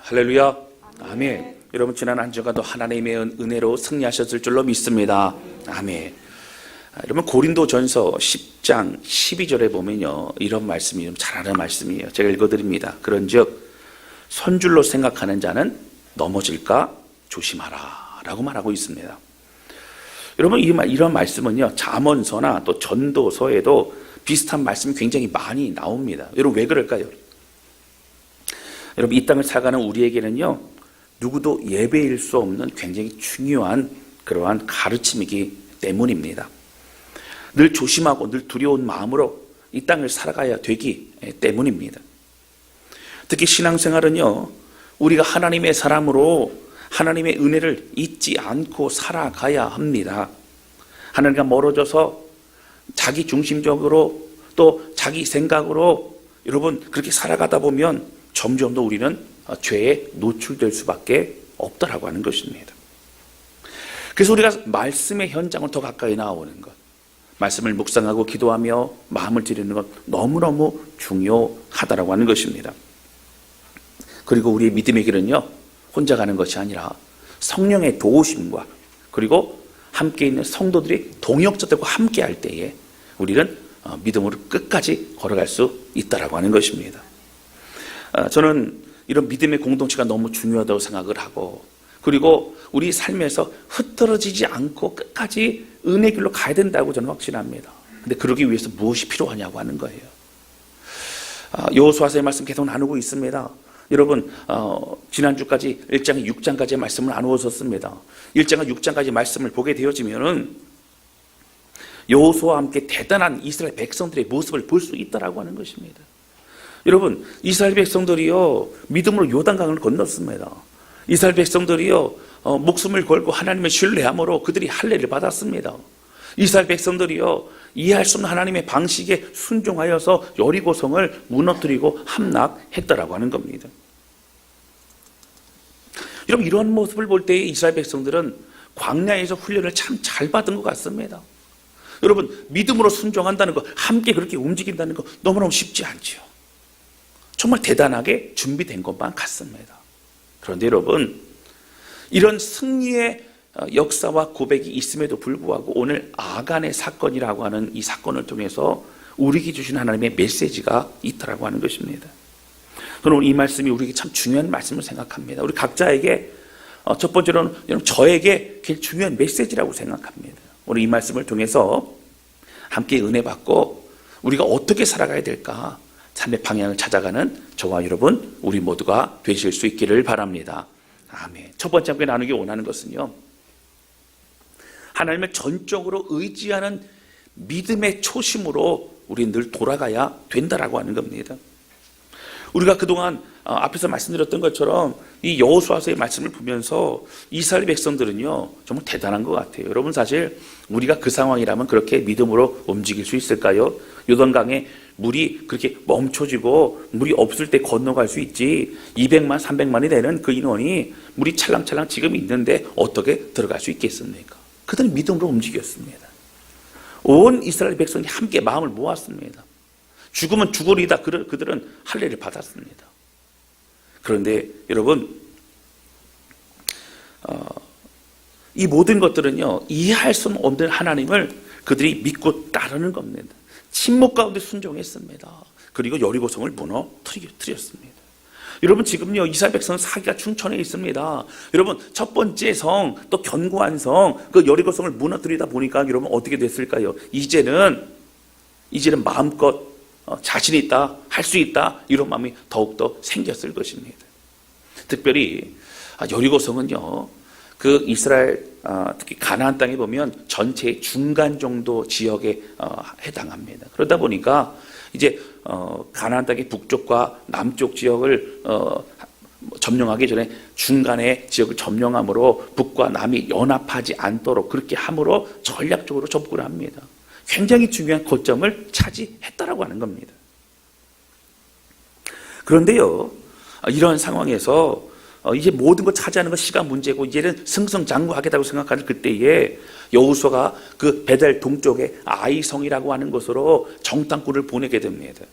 할렐루야. 아멘. 여러분 지난 한 주간도 하나님의 은혜로 승리하셨을 줄로 믿습니다. 아멘. 여러분 고린도전서 10장 12절에 보면요, 이런 말씀이 좀 잘 아는 말씀이에요. 제가 읽어드립니다. 그런즉 선줄로 생각하는 자는 넘어질까 조심하라 라고 말하고 있습니다. 여러분 이런 말씀은요, 잠언서나 또 전도서에도 비슷한 말씀이 굉장히 많이 나옵니다. 여러분 왜 그럴까요? 여러분 이 땅을 살아가는 우리에게는요, 누구도 예배일 수 없는 굉장히 중요한 그러한 가르침이기 때문입니다. 늘 조심하고 늘 두려운 마음으로 이 땅을 살아가야 되기 때문입니다. 특히 신앙생활은요, 우리가 하나님의 사람으로 하나님의 은혜를 잊지 않고 살아가야 합니다. 하나님과 멀어져서 자기 중심적으로 또 자기 생각으로 여러분 그렇게 살아가다 보면 점점 더 우리는 죄에 노출될 수밖에 없다라고 하는 것입니다. 그래서 우리가 말씀의 현장을 더 가까이 나오는 것, 말씀을 묵상하고 기도하며 마음을 드리는 것 너무너무 중요하다라고 하는 것입니다. 그리고 우리의 믿음의 길은요, 혼자 가는 것이 아니라 성령의 도우심과 그리고 함께 있는 성도들이 동역자들과 함께 할 때에 우리는 믿음으로 끝까지 걸어갈 수 있다라고 하는 것입니다. 저는 이런 믿음의 공동체가 너무 중요하다고 생각을 하고, 그리고 우리 삶에서 흩어지지 않고 끝까지 은혜 길로 가야 된다고 저는 확신합니다. 근데 그러기 위해서 무엇이 필요하냐고 하는 거예요. 여호수아서의 말씀 계속 나누고 있습니다. 여러분 지난주까지 1장 6장까지의 말씀을 나누었었습니다. 1장과 6장까지 말씀을 보게 되어지면은 여호수아와 함께 대단한 이스라엘 백성들의 모습을 볼 수 있다라고 하는 것입니다. 여러분 이스라엘 백성들이요, 믿음으로 요단강을 건넜습니다. 이스라엘 백성들이요, 목숨을 걸고 하나님을 신뢰함으로 그들이 할례를 받았습니다. 이스라엘 백성들이요, 이해할 수 없는 하나님의 방식에 순종하여서 여리고성을 무너뜨리고 함락했다라고 하는 겁니다. 여러분 이런 모습을 볼 때 이스라엘 백성들은 광야에서 훈련을 참 잘 받은 것 같습니다. 여러분 믿음으로 순종한다는 것, 함께 그렇게 움직인다는 것 너무너무 쉽지 않죠. 정말 대단하게 준비된 것만 같습니다. 그런데 여러분 이런 승리의 역사와 고백이 있음에도 불구하고 오늘 아간의 사건이라고 하는 이 사건을 통해서 우리에게 주신 하나님의 메시지가 있다라고 하는 것입니다. 저는 이 말씀이 우리에게 참 중요한 말씀을 생각합니다. 우리 각자에게 첫 번째로는 저에게 제일 중요한 메시지라고 생각합니다. 오늘 이 말씀을 통해서 함께 은혜 받고 우리가 어떻게 살아가야 될까, 삶의 방향을 찾아가는 저와 여러분 우리 모두가 되실 수 있기를 바랍니다. 아멘. 첫 번째 함께 나누기 원하는 것은요, 하나님을 전적으로 의지하는 믿음의 초심으로 우리는 늘 돌아가야 된다라고 하는 겁니다. 우리가 그동안 앞에서 말씀드렸던 것처럼 이 여호수아서의 말씀을 보면서 이스라엘 백성들은요 정말 대단한 것 같아요. 여러분 사실 우리가 그 상황이라면 그렇게 믿음으로 움직일 수 있을까요? 요단강에 물이 그렇게 멈춰지고 물이 없을 때 건너갈 수 있지, 200만 300만이 되는 그 인원이 물이 찰랑찰랑 지금 있는데 어떻게 들어갈 수 있겠습니까? 그들은 믿음으로 움직였습니다. 온 이스라엘 백성이 함께 마음을 모았습니다. 죽으면 죽으리다 그들은 할례를 받았습니다. 그런데 여러분 이 모든 것들은요, 이해할 수 없는 하나님을 그들이 믿고 따르는 겁니다. 침묵 가운데 순종했습니다. 그리고 여리고성을 무너뜨렸습니다. 여러분 지금요 이스라엘 백성은 사기가 충천해 있습니다. 여러분 첫 번째 성, 또 견고한 성, 그 여리고성을 무너뜨리다 보니까 여러분 어떻게 됐을까요? 이제는 마음껏 자신 있다, 할 수 있다, 이런 마음이 더욱더 생겼을 것입니다. 특별히 여리고성은요, 그 이스라엘 특히 가나안 땅에 보면 전체의 중간 정도 지역에 해당합니다. 그러다 보니까 이제 가나안 땅의 북쪽과 남쪽 지역을 점령하기 전에 중간의 지역을 점령함으로 북과 남이 연합하지 않도록 그렇게 함으로 전략적으로 접근을 합니다. 굉장히 중요한 거점을 차지했다라고 하는 겁니다. 그런데요, 이런 상황에서 이제 모든 걸 차지하는 건 시간 문제고 이제는 승승장구하겠다고 생각하는 그때에 여호수아가 그 베델 동쪽에 아이성이라고 하는 곳으로 정탐꾼을 보내게 됩니다.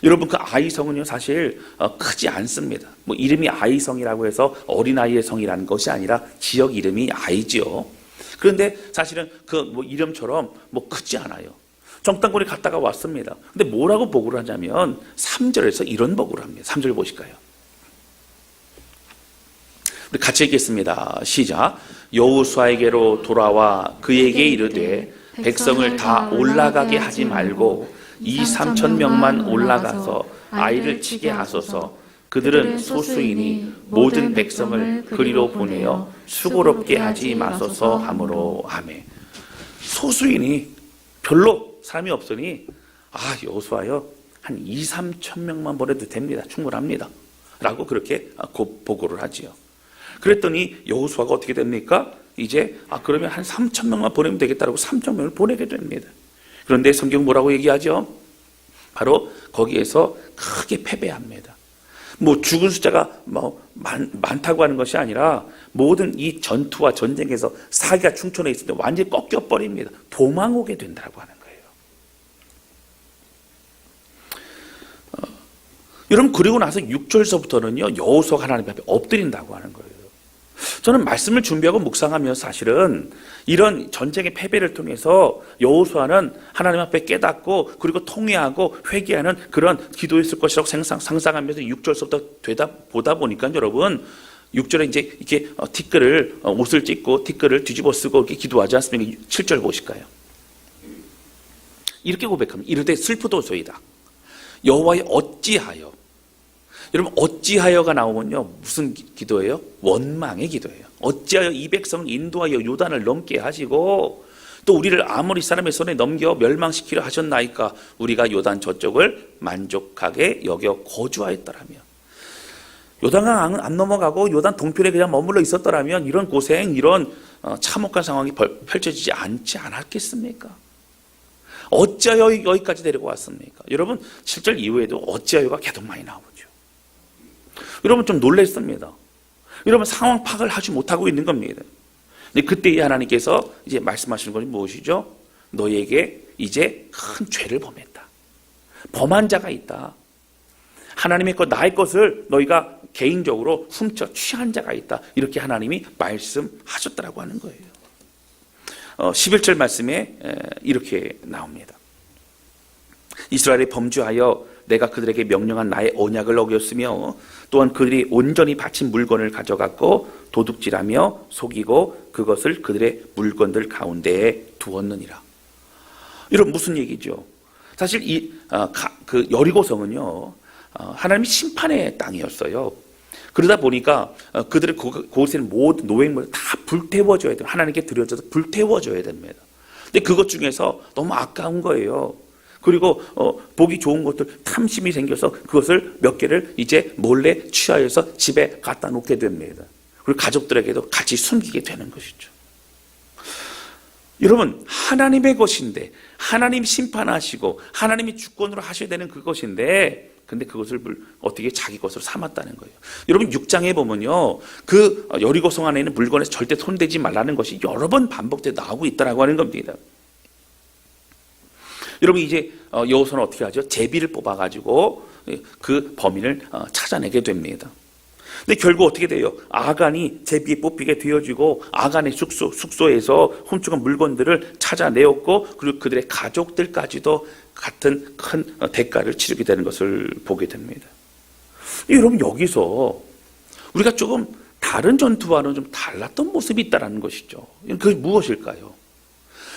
여러분 그 아이성은요 사실 크지 않습니다. 뭐 이름이 아이성이라고 해서 어린아이의 성이라는 것이 아니라 지역 이름이 아이지요. 그런데 사실은 그 뭐 이름처럼 뭐 크지 않아요. 정탐꾼이 갔다가 왔습니다. 근데 뭐라고 보고를 하냐면 3절에서 이런 보고를 합니다. 3절 보실까요? 우리 같이 읽겠습니다. 시작. 여호수아에게로 돌아와 그에게 이르되 백성을 다 올라가게 하지 말고 2-3천 명만 올라가서 아이를 치게 하소서. 그들은 소수이니 모든 백성을 그리로 보내어 수고롭게 하지 마소서 하므로 하매. 소수이니 별로 사람이 없으니 여호수아여 한 2-3천 명만 보내도 됩니다. 충분합니다. 라고 그렇게 보고를 하지요. 그랬더니 여호수아가 어떻게 됩니까? 이제 그러면 한 3천 명만 보내면 되겠다라고 3천 명을 보내게 됩니다. 그런데 성경 뭐라고 얘기하죠? 바로 거기에서 크게 패배합니다. 뭐 죽은 숫자가 많다고 하는 것이 아니라 모든 이 전투와 전쟁에서 사기가 충천해 있을 때 완전히 꺾여버립니다. 도망오게 된다고 하는 거예요. 여러분 그리고 나서 6절서부터는요 여호수아가 하나님 앞에 엎드린다고 하는 거예요. 저는 말씀을 준비하고 묵상하면서 사실은 이런 전쟁의 패배를 통해서 여호수아는 하나님 앞에 깨닫고 그리고 통회하고 회개하는 그런 기도였을 것이라고 상상하면서 6절서부터 보다 보니까 여러분 6절에 이제 이렇게 티끌을 옷을 찢고 티끌을 뒤집어 쓰고 이렇게 기도하지 않습니까? 7절 보실까요? 이렇게 고백합니다. 이르되 슬프도소이다. 여호와여 어찌하여. 여러분 어찌하여가 나오면요 무슨 기도예요? 원망의 기도예요. 어찌하여 이 백성을 인도하여 요단을 넘게 하시고 또 우리를 아모리 사람의 손에 넘겨 멸망시키려 하셨나이까. 우리가 요단 저쪽을 만족하게 여겨 거주하였더라며. 요단강 안 넘어가고 요단 동편에 그냥 머물러 있었더라면 이런 고생, 이런 참혹한 상황이 펼쳐지지 않지 않았겠습니까? 어찌하여 여기까지 데리고 왔습니까? 여러분 7절 이후에도 어찌하여가 계속 많이 나오죠. 여러분 좀 놀랐습니다. 여러분 상황 파악을 하지 못하고 있는 겁니다. 근데 그때 하나님께서 이제 말씀하시는 것이 무엇이죠? 너에게 이제 큰 죄를 범했다. 범한 자가 있다. 하나님의 것 나의 것을 너희가 개인적으로 훔쳐 취한 자가 있다. 이렇게 하나님이 말씀하셨다라고 하는 거예요. 11절 말씀에 이렇게 나옵니다. 이스라엘이 범죄하여 내가 그들에게 명령한 나의 언약을 어겼으며 또한 그들이 온전히 바친 물건을 가져갔고 도둑질하며 속이고 그것을 그들의 물건들 가운데에 두었느니라. 이런 무슨 얘기죠? 사실 그 여리고성은요 하나님이 심판의 땅이었어요. 그러다 보니까 그들의 그곳에 있는 모든 노획물을 다 불태워줘야 돼요. 하나님께 드려져서 불태워줘야 됩니다. 근데 그것 중에서 너무 아까운 거예요. 그리고 보기 좋은 것들 탐심이 생겨서 그것을 몇 개를 이제 몰래 취하여서 집에 갖다 놓게 됩니다. 그리고 가족들에게도 같이 숨기게 되는 것이죠. 여러분 하나님의 것인데 하나님 심판하시고 하나님이 주권으로 하셔야 되는 그것인데 근데 그것을 어떻게 자기 것으로 삼았다는 거예요. 여러분 6장에 보면요 그 여리고성 안에 있는 물건에서 절대 손대지 말라는 것이 여러 번 반복되어 나오고 있다고 하는 겁니다. 여러분 이제 여호수아는 어떻게 하죠? 제비를 뽑아가지고 그 범인을 찾아내게 됩니다. 근데 결국 어떻게 돼요? 아간이 제비에 뽑히게 되어지고 아간의 숙소에서 훔쳐간 물건들을 찾아내었고 그리고 그들의 가족들까지도 같은 큰 대가를 치르게 되는 것을 보게 됩니다. 여러분 여기서 우리가 조금 다른 전투와는 좀 달랐던 모습이 있다는 것이죠. 그게 무엇일까요?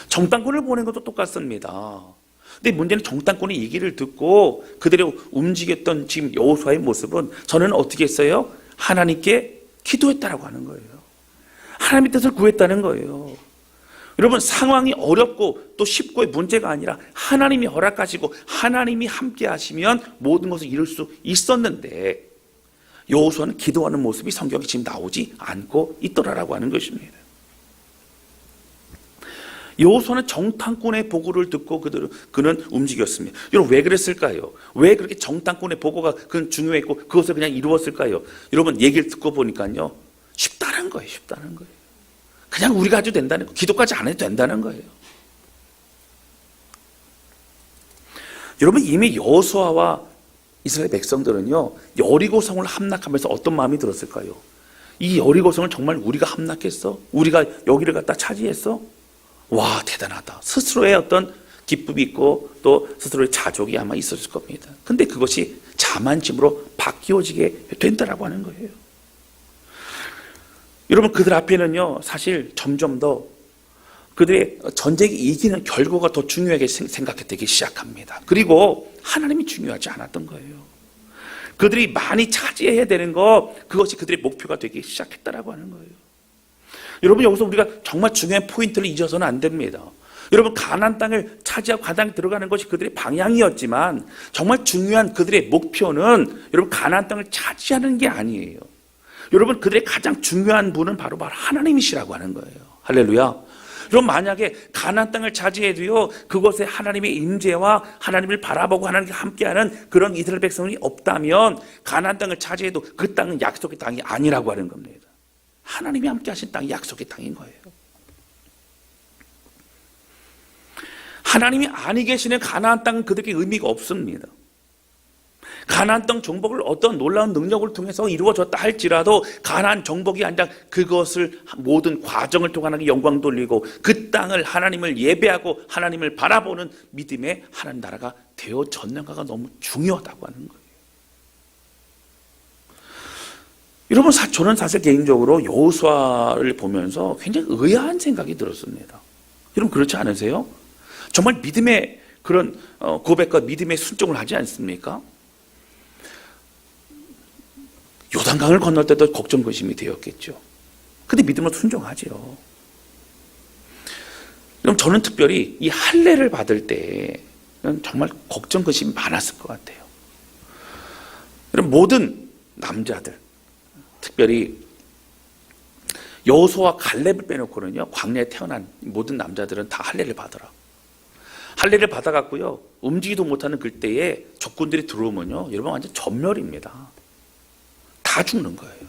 정탐꾼을 보낸 것도 똑같습니다. 근데 문제는 정탐꾼의 얘기를 듣고 그들의 움직였던 지금 여호수아의 모습은 저는 어떻게 했어요? 하나님께 기도했다라고 하는 거예요. 하나님의 뜻을 구했다는 거예요. 여러분 상황이 어렵고 또 쉽고의 문제가 아니라 하나님이 허락하시고 하나님이 함께 하시면 모든 것을 이룰 수 있었는데 여호수아는 기도하는 모습이 성경에 지금 나오지 않고 있더라라고 하는 것입니다. 여호수아는 정탐꾼의 보고를 듣고 그는 움직였습니다. 여러분 왜 그랬을까요? 왜 그렇게 정탐꾼의 보고가 중요했고 그것을 그냥 이루었을까요? 여러분 얘기를 듣고 보니까요 쉽다는 거예요. 쉽다는 거예요. 그냥 우리가 해도 된다는 거예요. 기도까지 안 해도 된다는 거예요. 여러분 이미 여호수아와 이스라엘 백성들은요, 여리고성을 함락하면서 어떤 마음이 들었을까요? 이 여리고성을 정말 우리가 함락했어? 우리가 여기를 갖다 차지했어? 와, 대단하다. 스스로의 어떤 기쁨이 있고 또 스스로의 자족이 아마 있었을 겁니다. 근데 그것이 자만심으로 바뀌어지게 된다라고 하는 거예요. 여러분, 그들 앞에는요, 사실 점점 더 그들의 전쟁이 이기는 결과가 더 중요하게 생각되기 시작합니다. 그리고 하나님이 중요하지 않았던 거예요. 그들이 많이 차지해야 되는 것, 그것이 그들의 목표가 되기 시작했다라고 하는 거예요. 여러분, 여기서 우리가 정말 중요한 포인트를 잊어서는 안 됩니다. 여러분, 가나안 땅을 차지하고 가나안 땅에 들어가는 것이 그들의 방향이었지만 정말 중요한 그들의 목표는 여러분 가나안 땅을 차지하는 게 아니에요. 여러분, 그들의 가장 중요한 분은 바로 하나님이시라고 하는 거예요. 할렐루야. 그럼 만약에 가나안 땅을 차지해도요, 그곳에 하나님의 임재와 하나님을 바라보고 하나님과 함께하는 그런 이스라엘 백성이 없다면 가나안 땅을 차지해도 그 땅은 약속의 땅이 아니라고 하는 겁니다. 하나님이 함께하신 땅이 약속의 땅인 거예요. 하나님이 아니 계시는 가나안 땅은 그들에게 의미가 없습니다. 가나안 땅 정복을 어떤 놀라운 능력을 통해서 이루어졌다 할지라도 가나안 정복이 아니라 그것을 모든 과정을 통해 하나님께 영광 돌리고 그 땅을 하나님을 예배하고 하나님을 바라보는 믿음의 하나님 나라가 되어졌는가가 너무 중요하다고 하는 거예요. 여러분, 저는 사실 개인적으로 여호수아를 보면서 굉장히 의아한 생각이 들었습니다. 여러분, 그렇지 않으세요? 정말 믿음의 그런 고백과 믿음의 순종을 하지 않습니까? 요단강을 건널 때도 걱정거심이 되었겠죠. 근데 믿음으로 순종하죠. 그럼 저는 특별히 이 할례를 받을 때는 정말 걱정거심이 많았을 것 같아요. 그럼 모든 남자들, 특별히 여호수아와 갈렙을 빼놓고는요, 광야에 태어난 모든 남자들은 다 할례를 받으라. 할례를 받아갖고요, 움직이도 못하는 그때에 적군들이 들어오면요, 여러분 완전 전멸입니다. 다 죽는 거예요.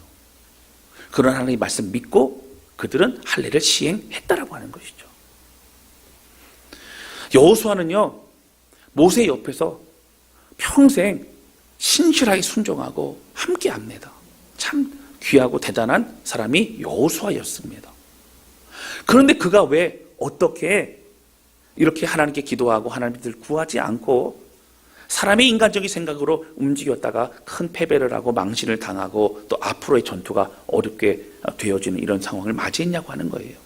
그런 하나님의 말씀 믿고 그들은 할례를 시행했다라고 하는 것이죠. 여호수아는요, 모세 옆에서 평생 신실하게 순종하고 함께합니다. 참 귀하고 대단한 사람이 여호수아였습니다. 그런데 그가 왜 어떻게 이렇게 하나님께 기도하고 하나님을 구하지 않고 사람의 인간적인 생각으로 움직였다가 큰 패배를 하고 망신을 당하고 또 앞으로의 전투가 어렵게 되어지는 이런 상황을 맞이했냐고 하는 거예요.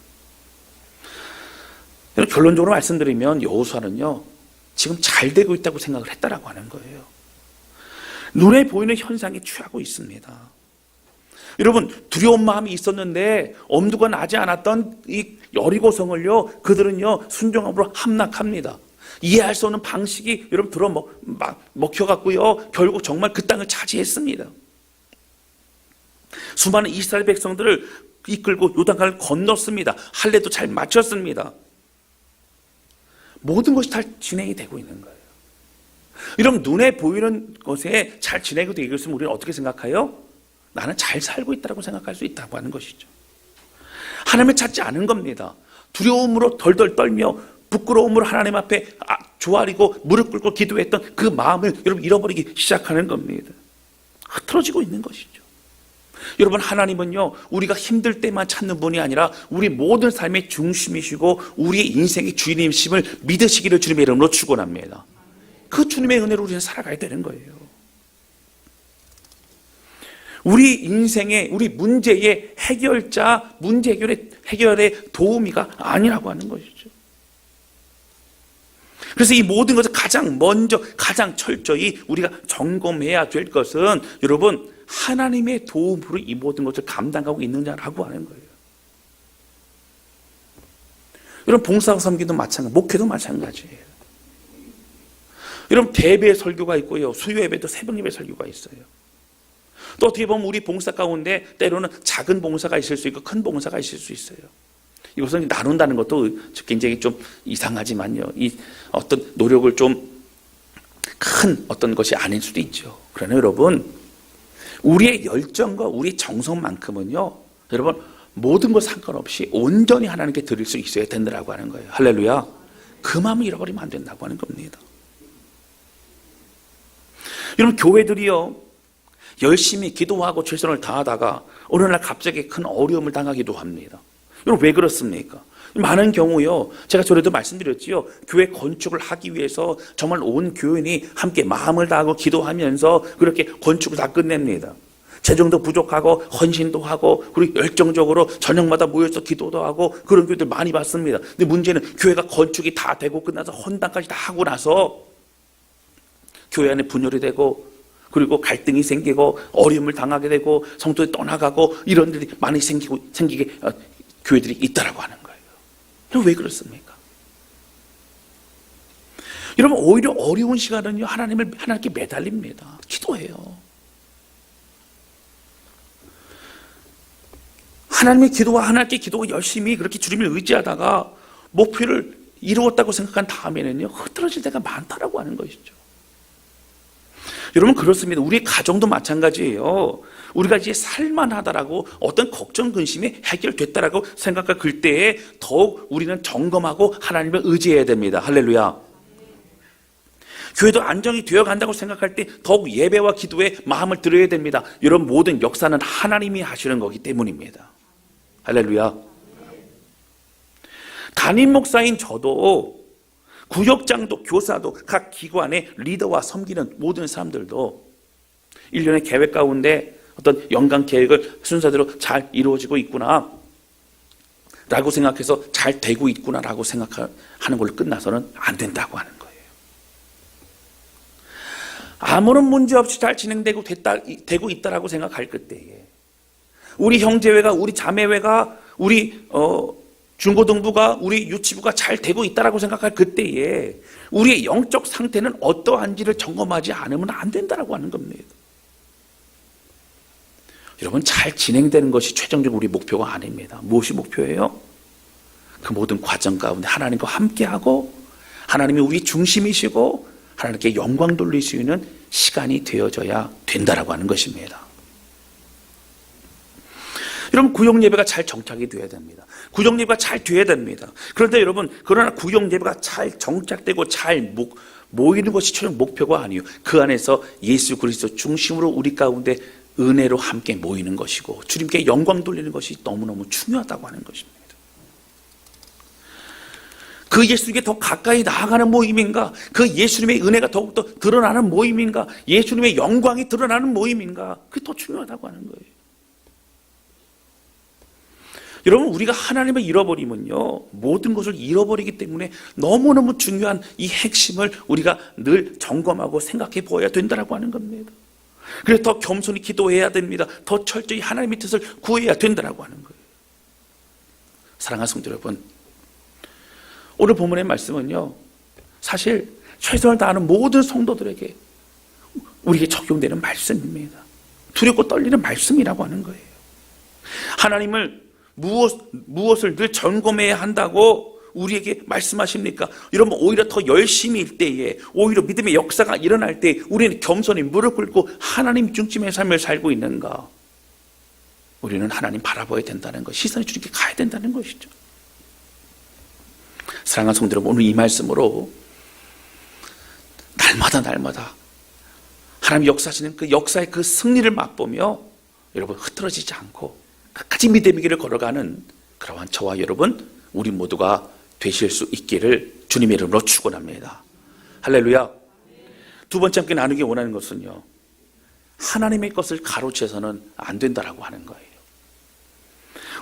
결론적으로 말씀드리면 여호수아는요, 지금 잘 되고 있다고 생각을 했다라고 하는 거예요. 눈에 보이는 현상에 취하고 있습니다. 여러분, 두려운 마음이 있었는데 엄두가 나지 않았던 이 여리고성을요, 그들은요 순종함으로 함락합니다. 이해할 수 없는 방식이 여러분 먹혀갖고요, 결국 정말 그 땅을 차지했습니다. 수많은 이스라엘 백성들을 이끌고 요단강을 건넜습니다. 할례도 잘 마쳤습니다. 모든 것이 잘 진행이 되고 있는 거예요. 여러분, 눈에 보이는 것에 잘 진행이 되고 있으면 우리는 어떻게 생각해요? 나는 잘 살고 있다고 생각할 수 있다고 하는 것이죠. 하나님을 찾지 않은 겁니다. 두려움으로 덜덜 떨며 부끄러움으로 하나님 앞에 조아리고 무릎 꿇고 기도했던 그 마음을 여러분 잃어버리기 시작하는 겁니다. 흐트러지고 있는 것이죠. 여러분, 하나님은요, 우리가 힘들 때만 찾는 분이 아니라 우리 모든 삶의 중심이시고 우리의 인생의 주인이심을 믿으시기를 주님의 이름으로 축원합니다. 그 주님의 은혜로 우리는 살아가야 되는 거예요. 우리 인생의, 우리 문제의 해결자, 문제 해결의 도우미가 아니라고 하는 것이죠. 그래서 이 모든 것을 가장 먼저, 가장 철저히 우리가 점검해야 될 것은 여러분, 하나님의 도움으로 이 모든 것을 감당하고 있느냐라고 하는 거예요. 여러분, 봉사와 섬기도 마찬가지, 목회도 마찬가지예요. 여러분, 대배 설교가 있고요, 수요 예배도 새벽 예배 설교가 있어요. 또 어떻게 보면 우리 봉사 가운데 때로는 작은 봉사가 있을 수 있고 큰 봉사가 있을 수 있어요. 이것은 나눈다는 것도 굉장히 좀 이상하지만요, 이 어떤 노력을 좀 큰 어떤 것이 아닐 수도 있죠. 그러나 여러분, 우리의 열정과 우리의 정성만큼은요, 여러분 모든 것 상관없이 온전히 하나님께 드릴 수 있어야 된다고 하는 거예요. 할렐루야. 그 마음을 잃어버리면 안 된다고 하는 겁니다. 여러분, 교회들이요, 열심히 기도하고 최선을 다하다가 어느 날 갑자기 큰 어려움을 당하기도 합니다. 여러분, 왜 그렇습니까? 많은 경우요, 제가 전에도 말씀드렸지요, 교회 건축을 하기 위해서 정말 온 교인이 함께 마음을 다하고 기도하면서 그렇게 건축을 다 끝냅니다. 재정도 부족하고 헌신도 하고 그리고 열정적으로 저녁마다 모여서 기도도 하고 그런 교회들 많이 봤습니다. 근데 문제는 교회가 건축이 다 되고 끝나서 헌당까지 다 하고 나서 교회 안에 분열이 되고 그리고 갈등이 생기고 어려움을 당하게 되고 성도들이 떠나가고 이런 일이 많이 생기게 교회들이 있다라고 하는 거예요. 그럼 왜 그렇습니까? 여러분, 오히려 어려운 시간은요, 하나님께 매달립니다. 기도해요. 하나님의 기도와 하나님께 기도가 열심히 그렇게 주님을 의지하다가 목표를 이루었다고 생각한 다음에는요, 흐트러질 때가 많다라고 하는 것이죠. 여러분, 그렇습니다. 우리 가정도 마찬가지예요. 우리가 이제 살만하다라고 어떤 걱정, 근심이 해결됐다라고 생각할 그때에 더욱 우리는 점검하고 하나님을 의지해야 됩니다. 할렐루야. 교회도 안정이 되어 간다고 생각할 때 더욱 예배와 기도에 마음을 들여야 됩니다. 이런 모든 역사는 하나님이 하시는 거기 때문입니다. 할렐루야. 담임 목사인 저도, 구역장도, 교사도, 각 기관의 리더와 섬기는 모든 사람들도 1년의 계획 가운데 어떤 연간 계획을 순서대로 잘 이루어지고 있구나 라고 생각해서 잘 되고 있구나 라고 생각하는 걸로 끝나서는 안 된다고 하는 거예요. 아무런 문제 없이 잘 진행되고 되고 있다라고 생각할 그때에 우리 형제회가, 우리 자매회가, 우리 중고등부가, 우리 유치부가 잘 되고 있다라고 생각할 그때에 우리의 영적 상태는 어떠한지를 점검하지 않으면 안 된다라고 하는 겁니다. 여러분, 잘 진행되는 것이 최종적으로 우리 목표가 아닙니다. 무엇이 목표예요? 그 모든 과정 가운데 하나님과 함께하고 하나님이 우리 중심이시고 하나님께 영광 돌릴 수 있는 시간이 되어져야 된다라고 하는 것입니다. 여러분, 구역 예배가 잘 정착이 되어야 됩니다. 구역 예배가 잘 돼야 됩니다. 그런데 여러분, 그러나 구역 예배가 잘 정착되고 잘 모이는 것이 최종 목표가 아니에요. 그 안에서 예수 그리스도 중심으로 우리 가운데 은혜로 함께 모이는 것이고 주님께 영광 돌리는 것이 너무너무 중요하다고 하는 것입니다. 그 예수님께 더 가까이 나아가는 모임인가? 그 예수님의 은혜가 더욱더 드러나는 모임인가? 예수님의 영광이 드러나는 모임인가? 그게 더 중요하다고 하는 거예요. 여러분, 우리가 하나님을 잃어버리면요, 모든 것을 잃어버리기 때문에 너무너무 중요한 이 핵심을 우리가 늘 점검하고 생각해 보아야 된다고 하는 겁니다. 그래서 더 겸손히 기도해야 됩니다. 더 철저히 하나님의 뜻을 구해야 된다고 하는 거예요. 사랑하는 성도 여러분, 오늘 본문의 말씀은요, 사실 최선을 다하는 모든 성도들에게 우리에게 적용되는 말씀입니다. 두렵고 떨리는 말씀이라고 하는 거예요. 하나님을 무엇을 늘 점검해야 한다고 우리에게 말씀하십니까? 여러분, 오히려 더 열심히일 때에, 오히려 믿음의 역사가 일어날 때 우리는 겸손히 무릎 꿇고 하나님 중심의 삶을 살고 있는가? 우리는 하나님 바라봐야 된다는 것, 시선이 주님께 가야 된다는 것이죠. 사랑하는 성도 여러분, 오늘 이 말씀으로 날마다 하나님 역사하시는 그 역사의 그 승리를 맛보며 여러분 흐트러지지 않고 끝까지 믿음의 길을 걸어가는 그러한 저와 여러분, 우리 모두가 되실 수 있기를 주님의 이름으로 축원합니다. 할렐루야. 두 번째 함께 나누기 원하는 것은요, 하나님의 것을 가로채서는 안 된다라고 하는 거예요.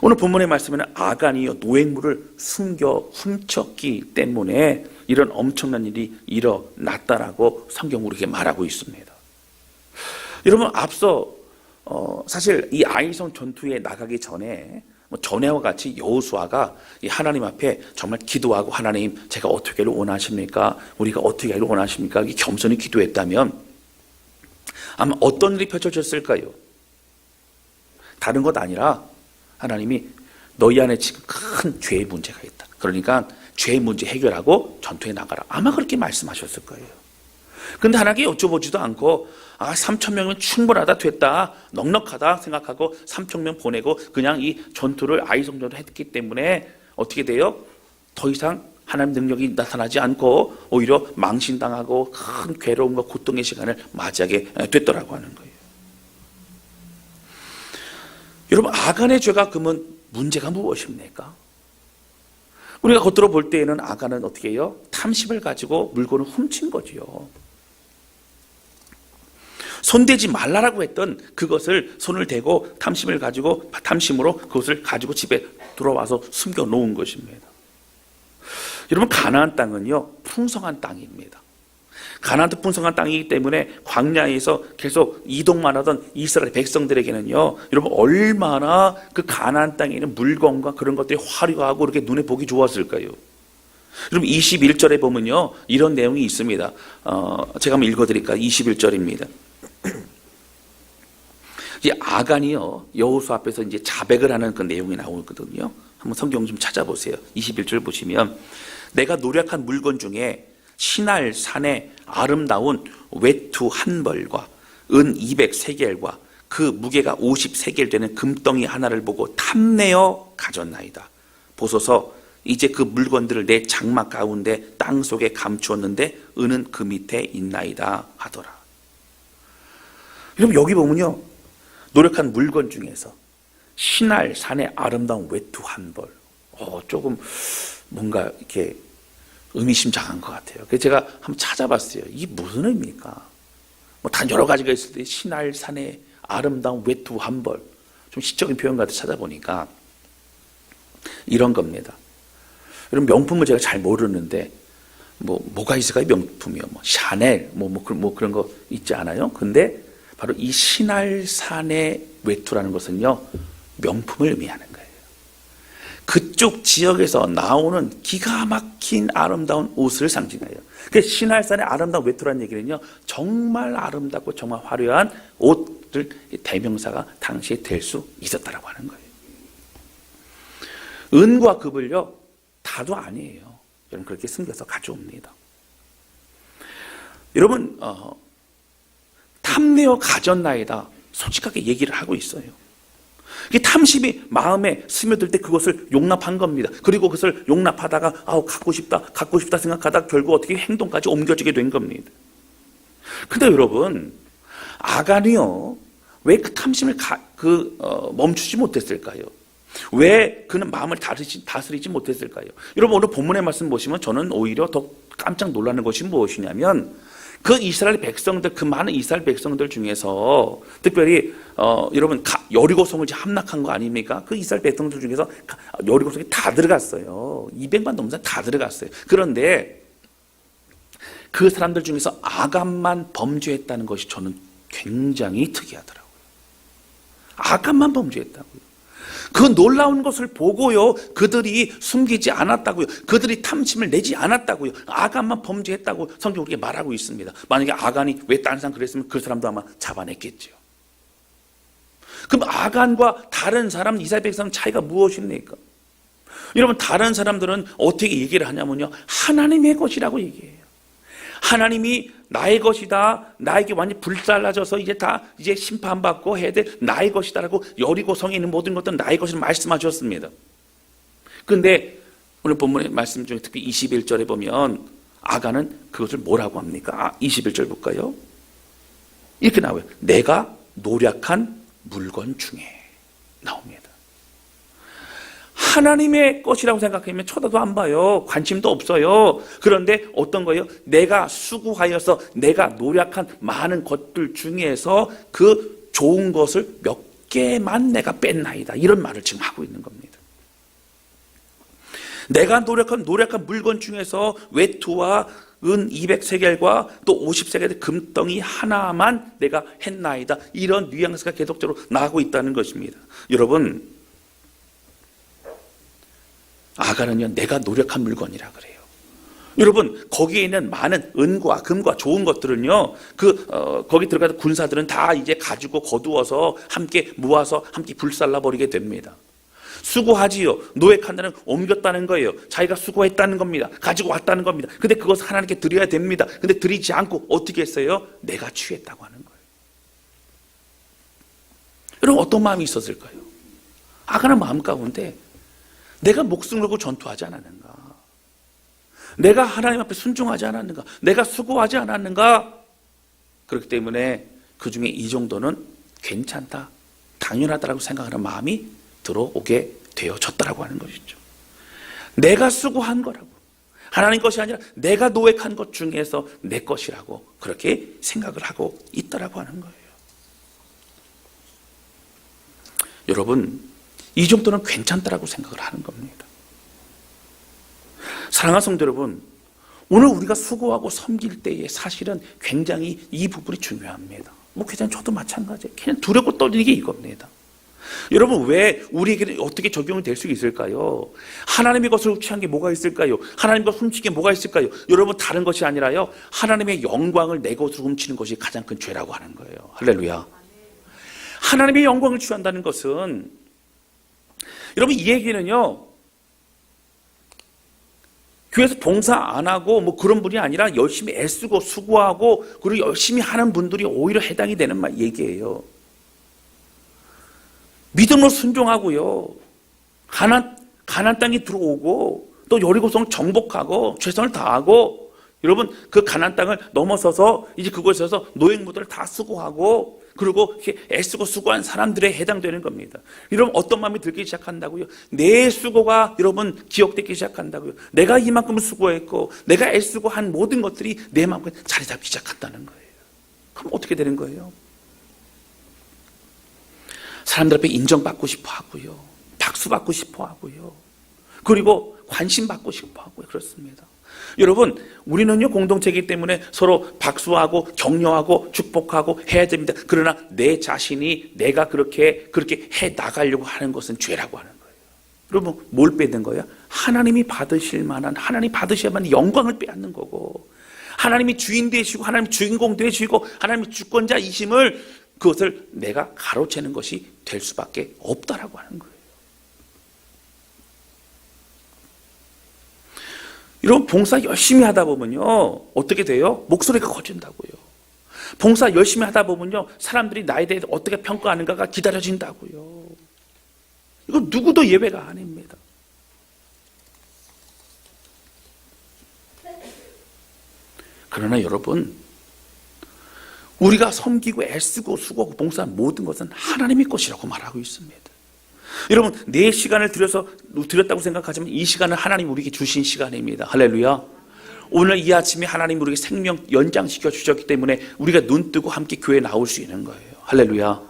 오늘 본문의 말씀에는 아간이요, 노획물을 숨겨 훔쳤기 때문에 이런 엄청난 일이 일어났다라고 성경 우리에게 말하고 있습니다. 여러분, 앞서 사실 이 아이성 전투에 나가기 전에 전에와 같이 여호수아가 하나님 앞에 정말 기도하고, 하나님, 제가 어떻게 하기를 원하십니까? 우리가 어떻게 하기를 원하십니까? 겸손히 기도했다면 아마 어떤 일이 펼쳐졌을까요? 다른 것 아니라 하나님이 너희 안에 지금 큰 죄의 문제가 있다, 그러니까 죄의 문제 해결하고 전투에 나가라, 아마 그렇게 말씀하셨을 거예요. 근데 하나님께 여쭤보지도 않고 3,000명이면 충분하다, 됐다, 넉넉하다 생각하고 3,000명 보내고 그냥 이 전투를 아이성 전투를 했기 때문에 어떻게 돼요? 더 이상 하나님 능력이 나타나지 않고 오히려 망신당하고 큰 괴로움과 고통의 시간을 맞이하게 됐더라고 하는 거예요. 여러분, 아간의 죄가 그러면 문제가 무엇입니까? 우리가 겉으로 볼 때에는 아간은 어떻게 해요? 탐심을 가지고 물건을 훔친 거지요. 손대지 말라라고 했던 그것을 손을 대고 탐심으로 그것을 가지고 집에 들어와서 숨겨 놓은 것입니다. 여러분, 가나안 땅은요, 풍성한 땅입니다. 가나안도 풍성한 땅이기 때문에 광야에서 계속 이동만 하던 이스라엘 백성들에게는요, 여러분, 얼마나 그 가나안 땅에 있는 물건과 그런 것들이 화려하고 이렇게 눈에 보기 좋았을까요? 여러분, 21절에 보면요, 이런 내용이 있습니다. 제가 한번 읽어드릴까요? 21절입니다. 이 아간이요, 여호수아 앞에서 이제 자백을 하는 그 내용이 나오거든요. 한번 성경 좀 찾아보세요. 21절 보시면, 내가 노력한 물건 중에 시날 산의 아름다운 외투 한 벌과 은 200세겔과 그 무게가 50세겔 되는 금덩이 하나를 보고 탐내어 가졌나이다. 보소서, 이제 그 물건들을 내 장막 가운데 땅 속에 감추었는데 은은 그 밑에 있나이다 하더라. 여러분, 여기 보면요, 노력한 물건 중에서 시날 산의 아름다운 외투 한 벌, 조금 뭔가 이렇게 의미심장한 것 같아요. 그래서 제가 한번 찾아봤어요. 이게 무슨 의미입니까? 단 여러 가지가 있을 때 시날 산의 아름다운 외투 한 벌, 좀 시적인 표현 같아 찾아보니까 이런 겁니다. 여러분, 명품을 제가 잘 모르는데 뭐가 있을까요? 명품이요. 샤넬 그런 거 있지 않아요? 근데 바로 이 시날산의 외투라는 것은요, 명품을 의미하는 거예요. 그쪽 지역에서 나오는 기가 막힌 아름다운 옷을 상징해요. 그 시날산의 아름다운 외투라는 얘기는요, 정말 아름답고 정말 화려한 옷들 대명사가 당시에 될 수 있었다라고 하는 거예요. 은과 금을요, 다도 아니에요. 여러분, 그렇게 숨겨서 가져옵니다. 여러분, 탐내어 가졌나이다, 솔직하게 얘기를 하고 있어요. 이 탐심이 마음에 스며들 때 그것을 용납한 겁니다. 그리고 그것을 용납하다가 갖고 싶다 생각하다가 결국 어떻게 행동까지 옮겨지게 된 겁니다. 근데 여러분, 아간이요, 왜 그 탐심을 멈추지 못했을까요? 왜 그는 마음을 다스리지 못했을까요? 여러분, 오늘 본문의 말씀 보시면 저는 오히려 더 깜짝 놀라는 것이 무엇이냐면, 그 이스라엘 백성들, 그 많은 이스라엘 백성들 중에서 특별히 여러분, 여리고성을 함락한 거 아닙니까? 그 이스라엘 백성들 중에서 여리고성이 다 들어갔어요. 200만 넘는 사람 다 들어갔어요. 그런데 그 사람들 중에서 아간만 범죄했다는 것이 저는 굉장히 특이하더라고요. 아간만 범죄했다고요. 그 놀라운 것을 보고요, 그들이 숨기지 않았다고요. 그들이 탐심을 내지 않았다고요. 아간만 범죄했다고 성경 우리에게 말하고 있습니다. 만약에 아간이 왜 다른 사람 그랬으면 그 사람도 아마 잡아냈겠죠. 그럼 아간과 다른 사람, 이스라엘 백성 차이가 무엇입니까? 여러분, 다른 사람들은 어떻게 얘기를 하냐면요, 하나님의 것이라고 얘기해요. 하나님이 나의 것이다, 나에게 완전히 불살라져서 이제 심판받고 해야 될 나의 것이다라고, 여리고성에 있는 모든 것들은 나의 것을 말씀하셨습니다. 그런데 오늘 본문의 말씀 중에 특히 21절에 보면 아간은 그것을 뭐라고 합니까? 21절 볼까요? 이렇게 나와요. 내가 노력한 물건 중에 나옵니다. 하나님의 것이라고 생각하면 쳐다도 안 봐요. 관심도 없어요. 그런데 어떤 거예요? 내가 수고하여서 내가 노력한 많은 것들 중에서 그 좋은 것을 몇 개만 내가 뺐나이다, 이런 말을 지금 하고 있는 겁니다. 내가 노력한 물건 중에서 외투와 은 200세겔과 또 50세겔의 금덩이 하나만 내가 했나이다, 이런 뉘앙스가 계속적으로 나오고 있다는 것입니다. 여러분, 아간은요, 내가 노력한 물건이라 그래요. 여러분, 거기에 있는 많은 은과 금과 좋은 것들은요, 거기 들어가는 군사들은 다 이제 가지고 거두어서 함께 모아서 함께 불살라 버리게 됩니다. 수고하지요. 노획한다는 옮겼다는 거예요. 자기가 수고했다는 겁니다. 가지고 왔다는 겁니다. 근데 그것을 하나님께 드려야 됩니다. 근데 드리지 않고 어떻게 했어요? 내가 취했다고 하는 거예요. 여러분, 어떤 마음이 있었을까요? 아간의 마음 가운데 내가 목숨을 걸고 전투하지 않았는가? 내가 하나님 앞에 순종하지 않았는가? 내가 수고하지 않았는가? 그렇기 때문에 그 중에 이 정도는 괜찮다, 당연하다라고 생각하는 마음이 들어오게 되어졌다라고 하는 것이죠. 내가 수고한 거라고, 하나님 것이 아니라 내가 노획한 것 중에서 내 것이라고 그렇게 생각을 하고 있다라고 하는 거예요. 여러분, 이 정도는 괜찮다라고 생각을 하는 겁니다. 사랑하는 성도 여러분, 오늘 우리가 수고하고 섬길 때에 사실은 굉장히 이 부분이 중요합니다. 목회자는 저도 마찬가지예요. 그냥 두렵고 떨리는 게 이겁니다. 여러분, 왜 우리에게는 어떻게 적용이 될 수 있을까요? 하나님의 것을 훔치한 게 뭐가 있을까요? 하나님의 것을 훔친 게 뭐가 있을까요? 여러분, 다른 것이 아니라요, 하나님의 영광을 내 것으로 훔치는 것이 가장 큰 죄라고 하는 거예요. 할렐루야. 하나님의 영광을 취한다는 것은, 여러분, 이 얘기는요, 교회에서 봉사 안 하고 뭐 그런 분이 아니라 열심히 애쓰고 수고하고 그리고 열심히 하는 분들이 오히려 해당이 되는 얘기예요. 믿음으로 순종하고요, 가나안 땅에 들어오고 또 여리고성 정복하고 최선을 다하고, 여러분, 그 가나안 땅을 넘어서서 이제 그곳에서 노획무들을 다 수고하고 그리고 이렇게 애쓰고 수고한 사람들에 해당되는 겁니다. 여러분, 어떤 마음이 들기 시작한다고요? 내 수고가 여러분 기억되기 시작한다고요. 내가 이만큼 수고했고 내가 애쓰고 한 모든 것들이 내 마음에 자리 잡기 시작한다는 거예요. 그럼 어떻게 되는 거예요? 사람들 앞에 인정받고 싶어 하고요, 박수 받고 싶어 하고요, 그리고 관심 받고 싶어 하고요. 그렇습니다. 여러분, 우리는요, 공동체이기 때문에 서로 박수하고 격려하고 축복하고 해야 됩니다. 그러나 내 자신이 내가 그렇게 해 나가려고 하는 것은 죄라고 하는 거예요. 여러분, 뭘 빼는 거예요? 하나님이 받으실 만한, 하나님이 받으셔야만 영광을 빼앗는 거고, 하나님이 주인 되시고 하나님이 주인공 되시고 하나님이 주권자이심을, 그것을 내가 가로채는 것이 될 수밖에 없다라고 하는 거예요. 여러분, 봉사 열심히 하다 보면요, 어떻게 돼요? 목소리가 커진다고요. 봉사 열심히 하다 보면요, 사람들이 나에 대해 어떻게 평가하는가가 기다려진다고요. 이거 누구도 예외가 아닙니다. 그러나 여러분, 우리가 섬기고 애쓰고 수고하고 봉사한 모든 것은 하나님의 것이라고 말하고 있습니다. 여러분, 내 시간을 드렸다고 생각하지만 이 시간은 하나님 우리에게 주신 시간입니다. 할렐루야. 오늘 이 아침에 하나님 우리에게 생명 연장시켜 주셨기 때문에 우리가 눈 뜨고 함께 교회에 나올 수 있는 거예요. 할렐루야.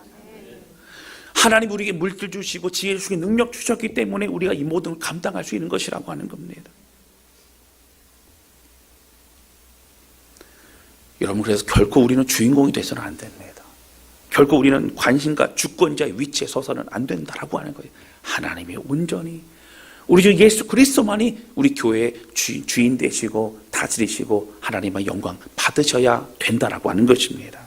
하나님 우리에게 물질 주시고 지혜 주시고 능력 주셨기 때문에 우리가 이 모든 걸 감당할 수 있는 것이라고 하는 겁니다. 여러분, 그래서 결코 우리는 주인공이 돼서는 안 됩니다. 결코 우리는 관심과 주권자의 위치에 서서는 안 된다라고 하는 거예요. 하나님이 온전히, 우리 주 예수 그리스도만이 우리 교회의 주인 되시고 다스리시고 하나님의 영광 받으셔야 된다라고 하는 것입니다.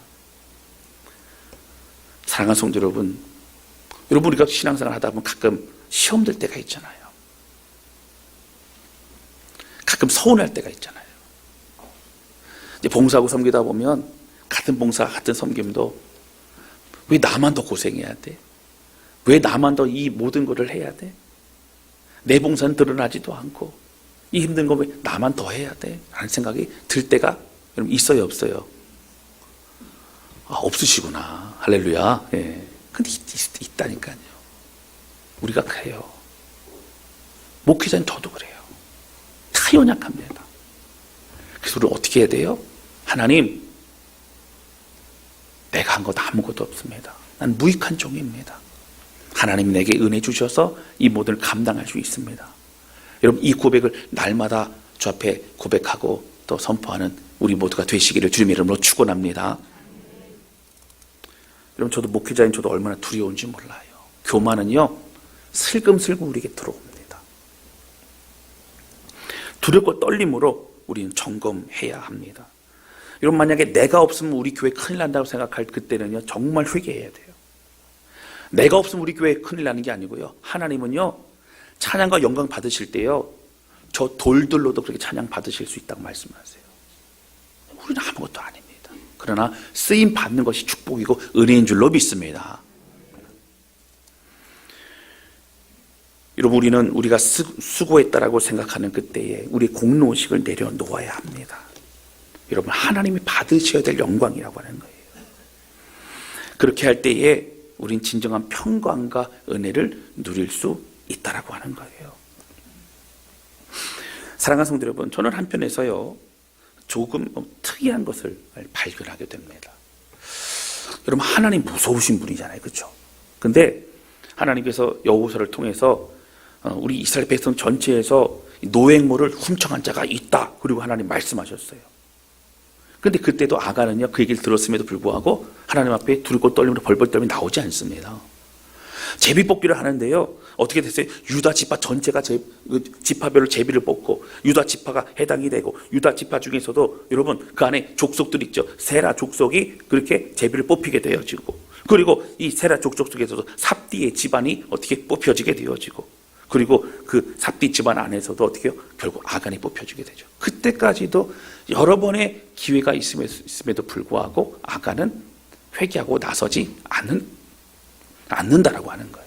사랑하는 성도 여러분, 우리가 신앙생활 하다 보면 가끔 시험 들 때가 있잖아요. 가끔 서운할 때가 있잖아요. 이제 봉사하고 섬기다 보면 같은 봉사, 같은 섬김도 왜 나만 더 고생해야 돼? 왜 나만 더 이 모든 것을 해야 돼? 내 봉사는 드러나지도 않고 이 힘든 거 왜 나만 더 해야 돼? 라는 생각이 들 때가 여러분 있어요, 없어요? 아, 없으시구나. 할렐루야. 예. 근데 있다니까요. 우리가 그래요. 목회자는 저도 그래요. 다 연약합니다. 그래서 우리 어떻게 해야 돼요? 하나님, 내가 한 것 아무것도 없습니다. 난 무익한 종입니다. 하나님이 내게 은혜 주셔서 이 모든 걸 감당할 수 있습니다. 여러분, 이 고백을 날마다 주 앞에 고백하고 또 선포하는 우리 모두가 되시기를 주님의 이름으로 축원합니다. 여러분, 저도 목회자인 저도 얼마나 두려운지 몰라요. 교만은요, 슬금슬금 우리에게 들어옵니다. 두렵고 떨림으로 우리는 점검해야 합니다. 여러분, 만약에 내가 없으면 우리 교회 큰일 난다고 생각할 그때는요, 정말 회개해야 돼요. 내가 없으면 우리 교회 큰일 나는 게 아니고요, 하나님은요, 찬양과 영광 받으실 때요, 저 돌들로도 그렇게 찬양 받으실 수 있다고 말씀하세요. 우리는 아무것도 아닙니다. 그러나 쓰임 받는 것이 축복이고 은혜인 줄로 믿습니다. 여러분, 우리는 우리가 수고했다라고 생각하는 그때에 우리 공로의식을 내려놓아야 합니다. 여러분, 하나님이 받으셔야 될 영광이라고 하는 거예요. 그렇게 할 때에 우린 진정한 평강과 은혜를 누릴 수 있다라고 하는 거예요. 사랑하는 성도 여러분, 저는 한편에서요, 조금 특이한 것을 발견하게 됩니다. 여러분, 하나님 무서우신 분이잖아요, 그렇죠? 근데 하나님께서 여호수아를 통해서 우리 이스라엘 백성 전체에서 노획물을 훔쳐간 자가 있다, 그리고 하나님 말씀하셨어요. 근데 그때도 아간은요, 그 얘기를 들었음에도 불구하고 하나님 앞에 두렵고 떨림으로 벌벌 떨며 나오지 않습니다. 제비 뽑기를 하는데요, 어떻게 됐어요? 유다 지파 전체가 지파별로 제비를 뽑고 유다 지파가 해당이 되고, 유다 지파 중에서도 여러분 그 안에 족속들이 있죠. 세라 족속이 그렇게 제비를 뽑히게 되어지고, 그리고 이 세라 족속 속에서도 삽디의 집안이 어떻게 뽑혀지게 되어지고, 그리고 그 삽디 집안 안에서도 어떻게 해요? 결국 아간이 뽑혀지게 되죠. 그때까지도 여러 번의 기회가 있음에도 불구하고 아간은 회개하고 나서지 않는다라고 하는 거예요.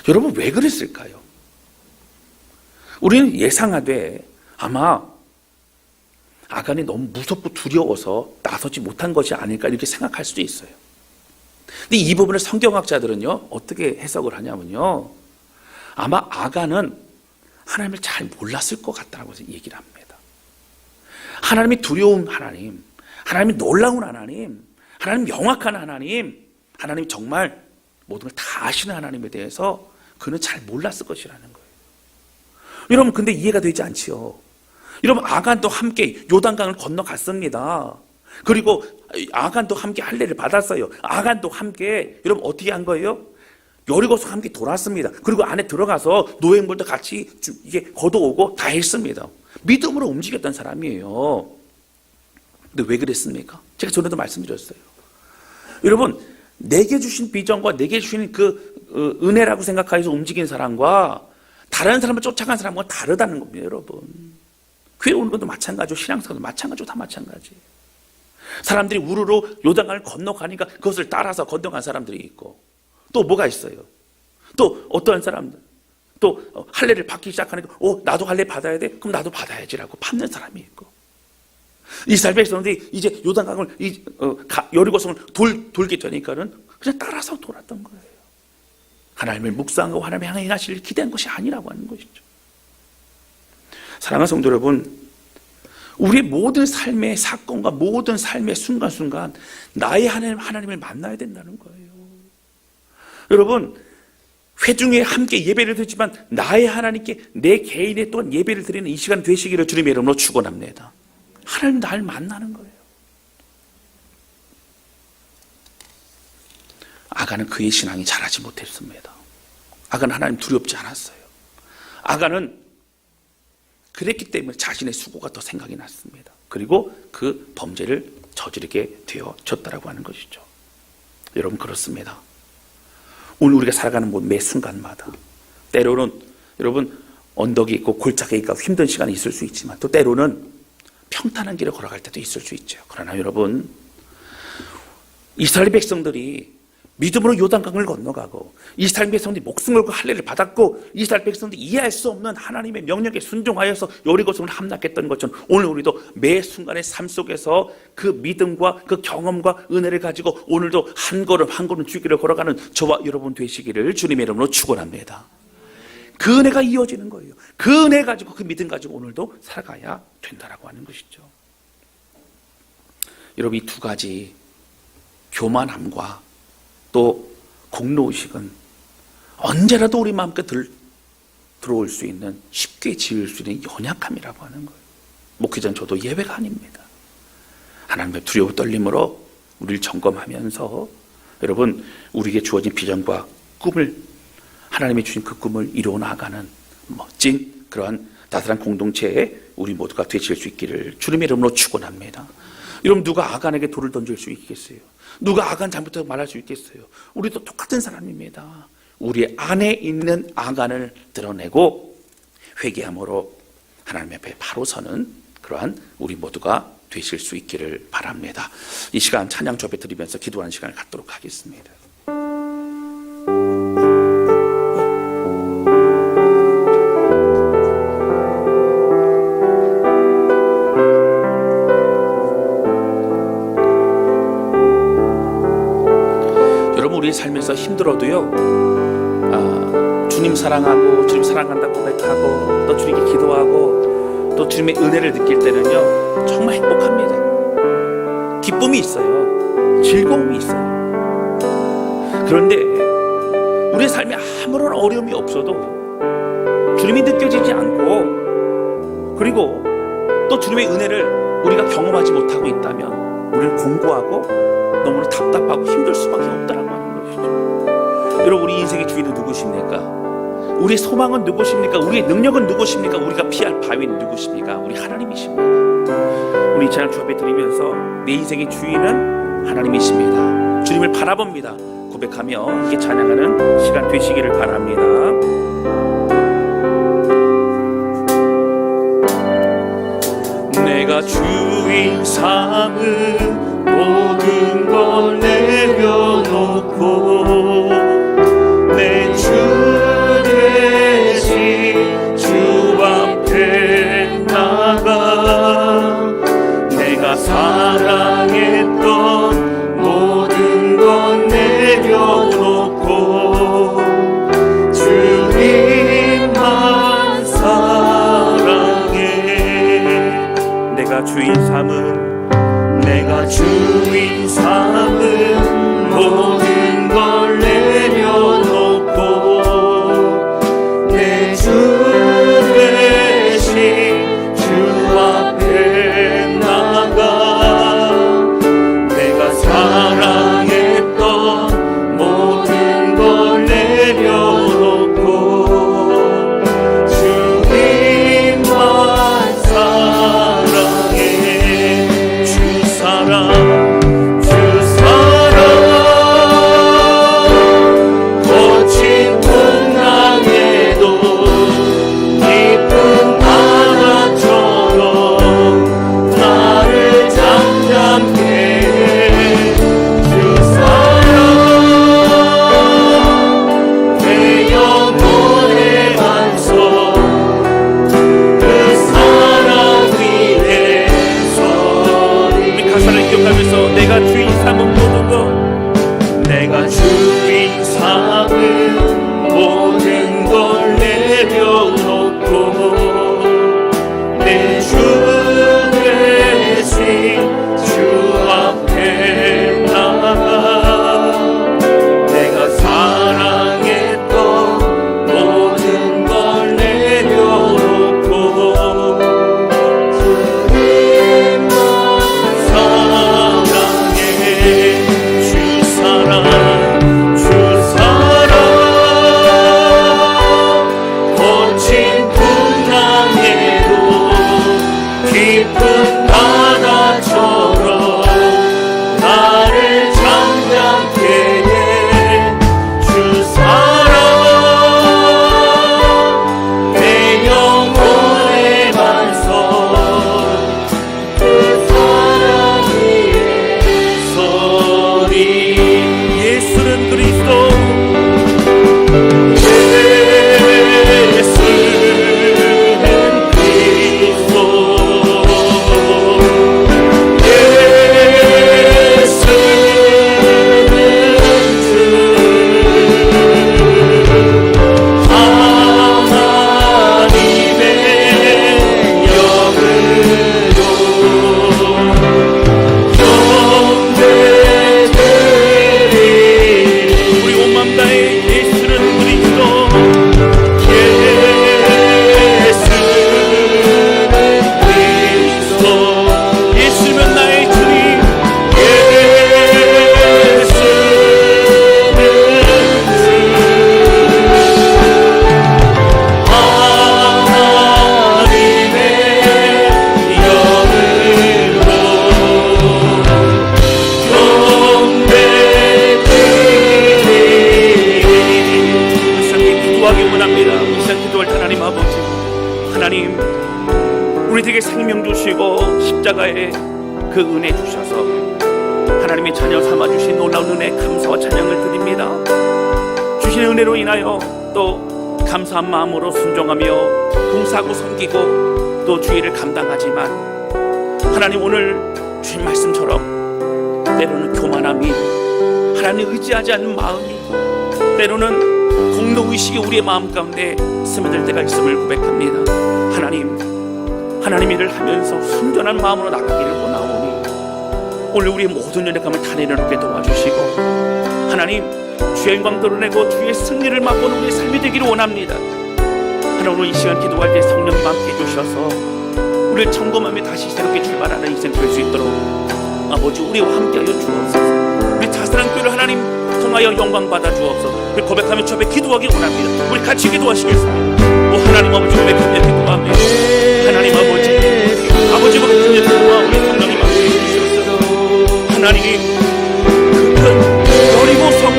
여러분, 왜 그랬을까요? 우리는 예상하되 아마 아간이 너무 무섭고 두려워서 나서지 못한 것이 아닐까 이렇게 생각할 수도 있어요. 근데 이 부분을 성경학자들은요, 어떻게 해석을 하냐면요, 아마 아간은 하나님을 잘 몰랐을 것 같다고 얘기를 합니다. 하나님이 두려운 하나님, 하나님이 놀라운 하나님, 하나님 명확한 하나님, 하나님 정말 모든 걸 다 아시는 하나님에 대해서 그는 잘 몰랐을 것이라는 거예요. 여러분, 근데 이해가 되지 않지요. 여러분, 아간도 함께 요단강을 건너갔습니다. 그리고 아간도 함께 할례를 받았어요. 아간도 함께 여러분 어떻게 한 거예요? 여리고서 함께 돌았습니다. 그리고 안에 들어가서 노획물도 같이 이게 걷어오고 다 했습니다. 믿음으로 움직였던 사람이에요. 근데 왜 그랬습니까? 제가 전에도 말씀드렸어요. 여러분, 내게 주신 비전과 내게 주신 그 은혜라고 생각해서 움직인 사람과 다른 사람을 쫓아간 사람과 다르다는 겁니다, 여러분. 교회 오는 것도 마찬가지고 신앙생활도 마찬가지고 다 마찬가지예요. 사람들이 우르르 요단강을 건너가니까 그것을 따라서 건너간 사람들이 있고, 또 뭐가 있어요? 또 어떠한 사람들, 또 할례를 받기 시작하니까 나도 할례 받아야 돼? 그럼 나도 받아야지라고 받는 사람이 있고, 이스라엘 백성들이 이제 요단강을 여리고성을 돌게 되니까는 그냥 따라서 돌았던 거예요. 하나님을 묵상하고 하나님을 향해 행하실 기대한 것이 아니라고 하는 것이죠. 사랑하는 성도 여러분, 우리의 모든 삶의 사건과 모든 삶의 순간순간 나의 하나님을 만나야 된다는 거예요. 여러분, 회중에 함께 예배를 드리지만 나의 하나님께 내 개인의 또한 예배를 드리는 이 시간 되시기를 주님의 이름으로 축원합니다. 하나님 나를 만나는 거예요. 아간은 그의 신앙이 자라지 못했습니다. 아간은 하나님 두렵지 않았어요. 아간은 그랬기 때문에 자신의 수고가 더 생각이 났습니다. 그리고 그 범죄를 저지르게 되어졌다라고 하는 것이죠. 여러분, 그렇습니다. 오늘 우리가 살아가는 매 순간마다 때로는 여러분 언덕이 있고 골짜기가 있고 힘든 시간이 있을 수 있지만, 또 때로는 평탄한 길을 걸어갈 때도 있을 수 있죠. 그러나 여러분, 이스라엘 백성들이 믿음으로 요단강을 건너가고 이스라엘 백성들이 목숨 걸고 할례를 받았고 이스라엘 백성들이 이해할 수 없는 하나님의 명령에 순종하여서 여리고성을 함락했던 것처럼 오늘 우리도 매 순간의 삶 속에서 그 믿음과 그 경험과 은혜를 가지고 오늘도 한 걸음 한 걸음 주길을 걸어가는 저와 여러분 되시기를 주님의 이름으로 축원합니다. 그 은혜가 이어지는 거예요. 그 은혜 가지고 그 믿음 가지고 오늘도 살아가야 된다라고 하는 것이죠. 여러분, 이 두 가지 교만함과 또 공로의식은 언제라도 우리 마음껏 들어올 수 있는, 쉽게 지을 수 있는 연약함이라고 하는 거예요. 목회자는 저도 예외가 아닙니다. 하나님의 두려워 떨림으로 우리를 점검하면서 여러분, 우리에게 주어진 비전과 꿈을, 하나님이 주신 그 꿈을 이루어 나가는 멋진 그러한 따뜻한 공동체에 우리 모두가 되실 수 있기를 주님의 이름으로 축원합니다. 여러분, 누가 아간에게 돌을 던질 수 있겠어요? 누가 아간 잘못하고 말할 수 있겠어요? 우리도 똑같은 사람입니다. 우리 안에 있는 아간을 드러내고 회개함으로 하나님 앞에 바로 서는 그러한 우리 모두가 되실 수 있기를 바랍니다. 이 시간 찬양 접해 드리면서 기도하는 시간을 갖도록 하겠습니다. 여러분, 우리 삶에서 힘들어도요, 주님 사랑하고 주님 사랑한다고 고백하고 또 주님께 기도하고 또 주님의 은혜를 느낄 때는요, 정말 행복합니다. 기쁨이 있어요. 즐거움이 있어요. 그런데 우리의 삶에 아무런 어려움이 없어도 주님이 느껴지지 않고, 그리고 또 주님의 은혜를 우리가 경험하지 못하고 있다면 우리는 공고하고 너무나 답답하고 힘들 수밖에 없다라고 하는 것이죠. 여러분, 우리 인생의 주인은 누구십니까? 우리의 소망은 누구십니까? 우리의 능력은 누구십니까? 우리가 피할 바위는 누구십니까? 우리 하나님이십니다. 우리 이 찬양 주합에 드리면서 내 인생의 주인은 하나님이십니다. 주님을 바라봅니다. 고백하며 함께 찬양하는 시간 되시기를 바랍니다. 내가 주인 삼은 모든 걸 내려놓고 내 주 대신 주 앞에 나가 내가 사랑했던 모든 것 내려놓고 주님만 사랑해. 내가 주인 삼은 모든 걸 내려놓고 내 주 대신 주 앞에 나가 내가 사랑했던 모든 걸 내려놓고 주님만 사랑해. 주 사랑 우리들에게 생명 주시고 십자가에 그 은혜 주셔서 하나님의 자녀 삼아주신 놀라운 은혜 감사와 찬양을 드립니다. 주신 은혜로 인하여 또 감사한 마음으로 순종하며 봉사하고 섬기고 또 주의를 감당하지만 하나님 오늘 주신 말씀처럼 때로는 교만함이, 하나님 의지하지 않는 마음이, 때로는 공로의식이 우리의 마음 가운데 스며들 때가 있음을 고백합니다. 하나님 일을 하면서 순전한 마음으로 나가기를 원하오니 오늘 우리의 모든 연약함을 다 내려놓게 도와주시고 하나님 주의 영광 드러내고 주의 승리를 맛보는 우리의 삶이 되기를 원합니다. 하나님 오늘 이 시간 기도할 때 성령님 함께 해주셔서 우리를 점검하며 다시 새롭게 출발하는 인생 될 수 있도록 아버지 우리와 함께하여 주옵소서. 우리 자선한 교회를 하나님 통하여 영광 받아 주옵소서. 우리 고백하며 주 앞에 기도하기 원합니다. 우리 같이 기도하시겠습니다. 오 하나님 아버지 고백하며 기도하며 하나님 아버지 고백하며 기도하 우리 성령님 함께 해주셔서 하나님 큰 여리고 성을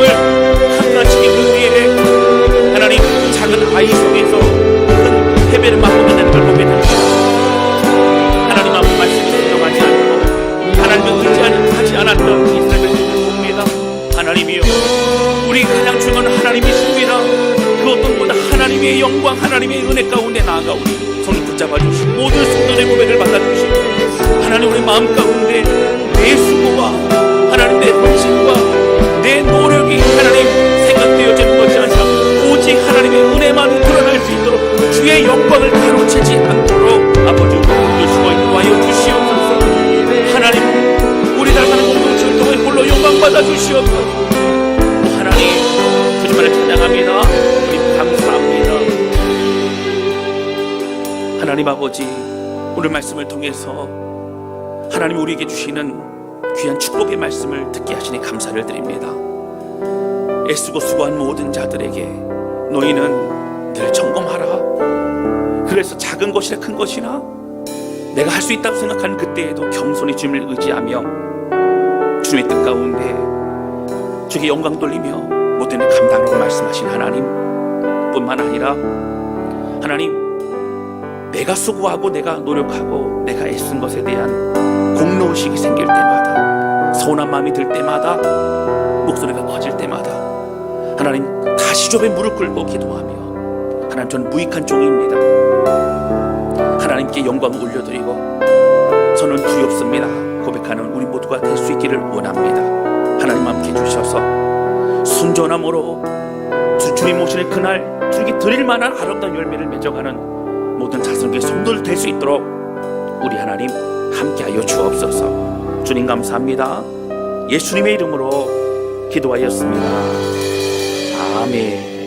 한가지기 위해 하나님 작은 아이 속에서 큰 패배를 맛보게 걸 보게 됩니다. 하나님 앞에 말씀이 순종하지 않고 하나님을 의지하지 않았던 이스라엘 백성을 봅니다. 하나님이여 우리 가장 중요한 하나님이십니다. 그 어떤 보다 하나님의 영광 하나님의 은혜 가운데 나아가오니 손을 붙잡아 주시고 모든 성도의 고백을 받아주시고 하나님 우리 마음 가운데 내 수고와 하나님 내 헌신과 내 노력이 하나님 생각되어지는 것이 아니라 오직 하나님의 은혜만 드러날 수 있도록 주의 영광을 가로채지 않도록 아버지 주시고 인도하여 주시옵소서. 하나님 우리 살아가는 공동체를 통해 홀로 영광 받아 주시옵소서. 하나님 주님만을 찬양합니다. 우리 감사합니다. 하나님 아버지 오늘 말씀을 통해서 하나님 우리에게 주시는 귀한 축복의 말씀을 듣게 하시니 감사를 드립니다. 애쓰고 수고한 모든 자들에게 너희는 늘 점검하라. 그래서 작은 것이나 큰 것이나 내가 할 수 있다고 생각하는 그때에도 겸손히 주님을 의지하며 주님의 뜻 가운데 주에게 영광 돌리며 모든 일 감당하라고 말씀하신 하나님 뿐만 아니라 하나님 내가 수고하고 내가 노력하고 내가 애쓴 것에 대한 공로의식이 생길 때마다 서운한 마음이 들 때마다 목소리가 커질 때마다 하나님 다시 좁에 무릎 꿇고 기도하며 하나님 저는 무익한 종입니다. 하나님께 영광을 올려드리고 저는 두렵습니다 고백하는 우리 모두가 될 수 있기를 원합니다. 하나님 함께 해주셔서 순전함으로 주님 오시는 그날 주님께 드릴 만한 아름다운 열매를 맺어가는 모든 자성교회 성도들 될 수 있도록 우리 하나님 함께하여 주옵소서. 주님 감사합니다. 예수님의 이름으로 기도하였습니다. 아멘.